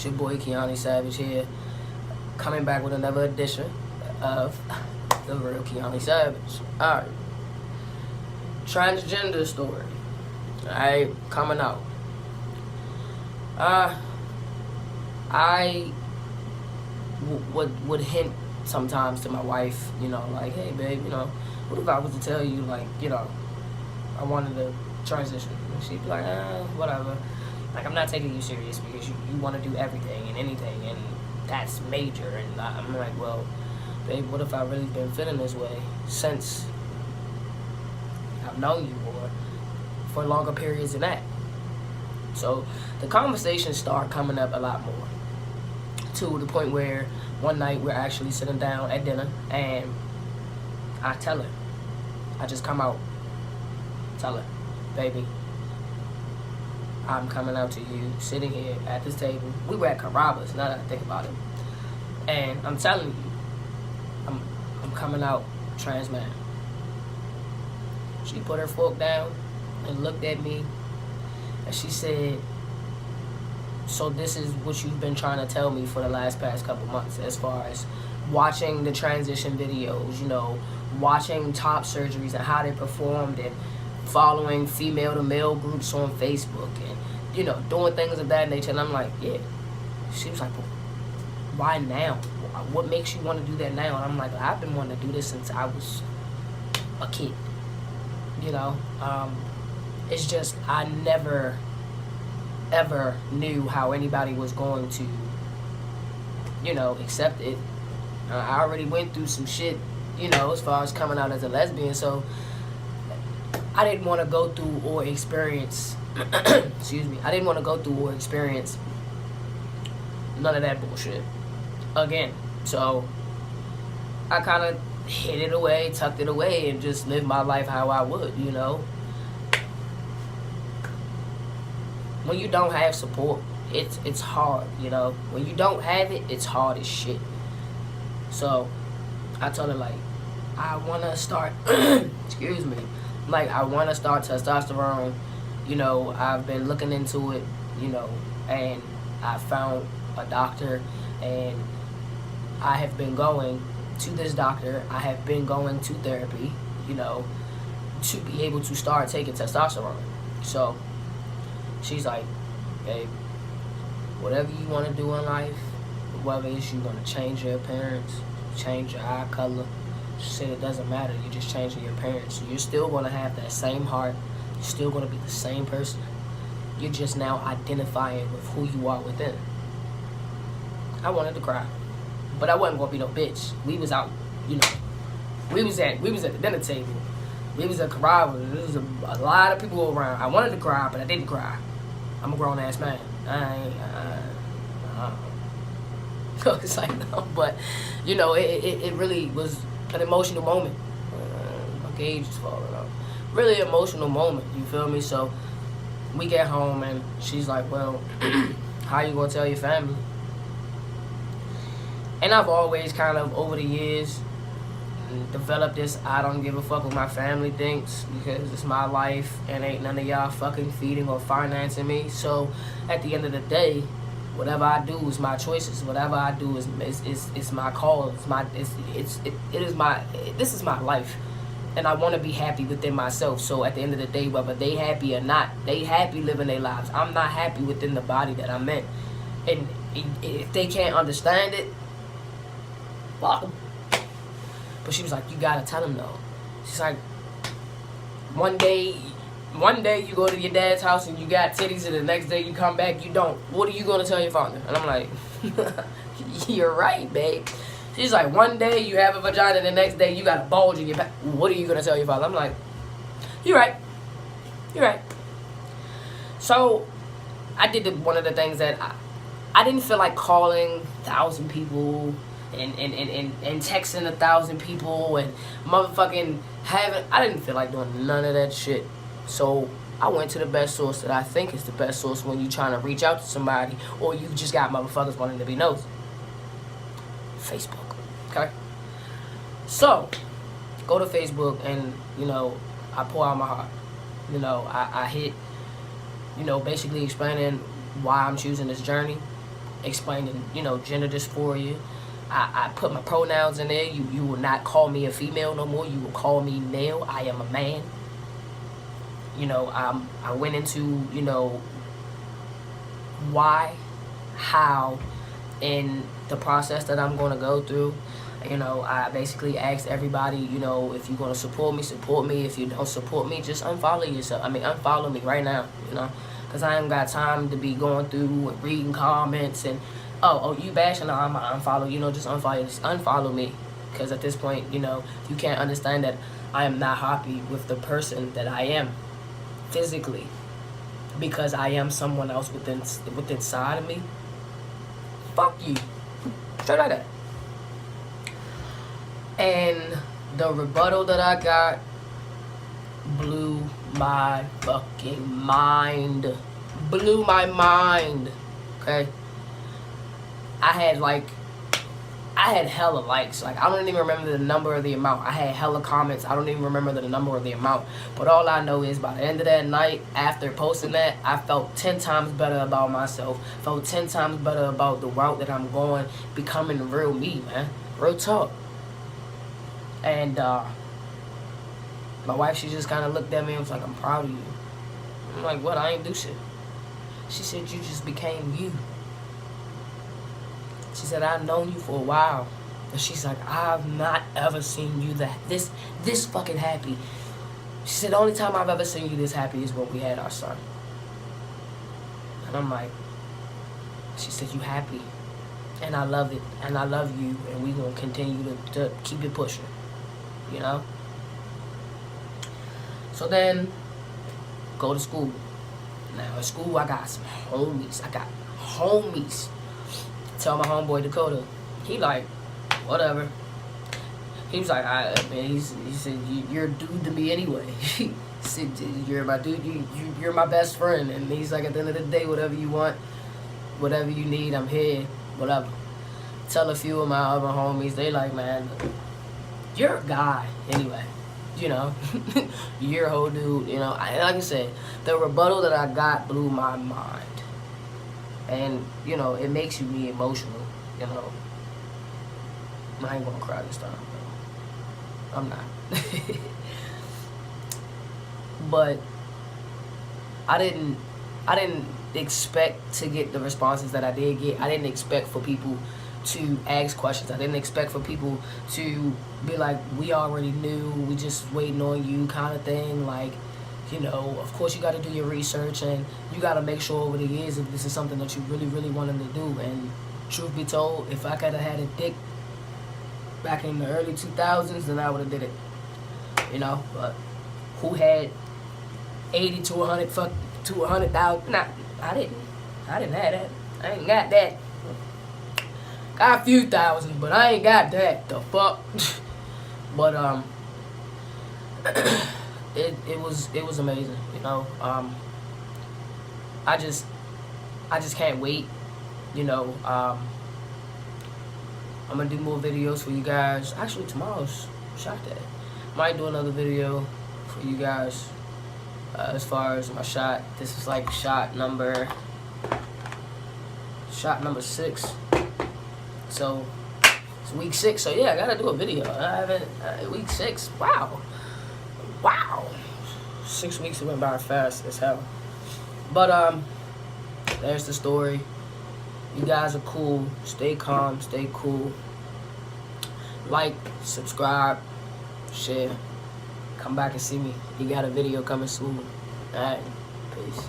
It's your boy Kiani Savage here, coming back with another edition of the real Kiani Savage. Alright, transgender story. Alright, coming out. I would hint sometimes to my wife, like, hey babe, what if I was to tell you, like, I wanted to transition? And she'd be like, whatever. Like, I'm not taking you serious because you want to do everything and anything, and that's major. And I'm like, well, babe, what if I really been feeling this way since I've known you, or for longer periods than that? So the conversations start coming up a lot more, to the point where one night we're actually sitting down at dinner, and I tell her, I just come out, tell her, baby, I'm coming out to you, sitting here at this table. We were at Carrabba's, now that I think about it. And I'm telling you, I'm coming out trans man. She put her fork down and looked at me, and she said, so this is what you've been trying to tell me for the past couple months, as far as watching the transition videos, watching top surgeries and how they performed, and following female to male groups on Facebook, and doing things of that nature. And I'm like, yeah. She was like, well, why now? What makes you want to do that now? And I'm like, I've been wanting to do this since I was a kid. It's just I never ever knew how anybody was going to accept it. I already went through some shit, as far as coming out as a lesbian, so I didn't want to go through or experience excuse me, I didn't want to go through or experience none of that bullshit again. So I kind of hid it away, tucked it away, and just lived my life how I would. When you don't have support, it's hard. When you don't have it, it's hard as shit. So I told her, like, I want to start excuse me, like, I want to start testosterone. I've been looking into it, and I found a doctor, and I have been going to this doctor. I have been going to therapy, to be able to start taking testosterone. So she's like, babe, whatever you want to do in life, whether it's you want to change your appearance, change your eye color, she said it doesn't matter. You're just changing your appearance. You're still going to have that same heart. You're still going to be the same person. You're just now identifying with who you are within. I wanted to cry, but I wasn't going to be no bitch. We was out, we was at the dinner table. We was at Carrabba's. There was a lot of people around. I wanted to cry, but I didn't cry. I'm a grown ass man. It's like, no, but it really was an emotional moment. My gauge is falling off. Really emotional moment, you feel me? So we get home, and she's like, well, how you gonna tell your family? And I've always kind of, over the years, developed this I don't give a fuck what my family thinks, because it's my life and ain't none of y'all fucking feeding or financing me. So at the end of the day, whatever I do is my choices. Whatever I do is my call. This is my life, and I want to be happy within myself. So at the end of the day, whether they happy or not, they happy living their lives. I'm not happy within the body that I'm in, and if they can't understand it, fuck them. But she was like, you gotta tell them though. She's like, one day you go to your dad's house and you got titties, and the next day you come back, you don't. What are you gonna tell your father? And I'm like, you're right, babe. She's like, one day you have a vagina, the next day you got a bulge in your back. What are you gonna tell your father? I'm like, you're right. You're right. So I did one of the things that I didn't feel like calling 1,000 people and texting 1,000 people and motherfucking I didn't feel like doing none of that shit. So I went to the best source that I think is the best source when you trying to reach out to somebody, or you just got motherfuckers wanting to be nosy. Facebook. Okay? So go to Facebook, and I pour out my heart. I hit, basically explaining why I'm choosing this journey, explaining, you know, gender dysphoria. I put my pronouns in there. You will not call me a female no more. You will call me male. I am a man. You know, I went into, you know, why, how, and the process that I'm going to go through. You know, I basically asked everybody, you know, if you're going to support me, support me. If you don't support me, just unfollow yourself. I mean, unfollow me right now, you know, because I ain't got time to be going through and reading comments and, oh, you bashing, I'm going to unfollow. You know, just unfollow me. Because at this point, you know, you can't understand that I am not happy with the person that I am physically, because I am someone else within inside of me. Fuck you. Straight like that. And the rebuttal that I got blew my fucking mind. Blew my mind. Okay? I had hella likes. Like, I don't even remember the number or the amount. I had hella comments. I don't even remember the number or the amount. But all I know is by the end of that night, after posting that, I felt 10 times better about myself. Felt 10 times better about the route that I'm going, becoming the real me, man. Real talk. And my wife, she just kind of looked at me and was like, I'm proud of you. I'm like, what? I ain't do shit. She said, you just became you. She said, I've known you for a while. And she's like, I've not ever seen you this fucking happy. She said, the only time I've ever seen you this happy is when we had our son. And I'm like, she said, you happy. And I love it. And I love you. And we're going to continue to keep it pushing. You know? So then, go to school. Now, at school, I got some homies. Tell my homeboy Dakota. He like, whatever. He was like, man, he said, you're a dude to me anyway. He said, you're my dude, you're my best friend. And he's like, at the end of the day, whatever you want, whatever you need, I'm here, whatever. Tell a few of my other homies, they like, man, you're a guy anyway. You know, you're a whole dude, you know. Like I said, the rebuttal that I got blew my mind. And, you know, it makes me emotional, you know. I ain't gonna cry this time, though. I'm not. But I didn't expect to get the responses that I did get. I didn't expect for people to ask questions. I didn't expect for people to be like, we already knew, we just waiting on you kind of thing. Like, you know, of course you got to do your research and you got to make sure over the years if this is something that you really, really wanted to do. And truth be told, if I could have had a dick back in the early 2000s, then I would have did it. You know, but who had 80 to 100,000? Nah, I didn't have that. I ain't got that. Got a few thousand, but I ain't got that. The fuck. But it was amazing, you know. I just can't wait, you know. I'm gonna do more videos for you guys. Actually, tomorrow's shot day. Might do another video for you guys as far as my shot. This is like shot number 6. So it's week 6. So yeah, I gotta do a video. I haven't week 6. Wow. 6 weeks went by fast as hell. But there's the story. You guys are cool. Stay calm. Stay cool. Like, subscribe, share. Come back and see me. You got a video coming soon. Alright. Peace.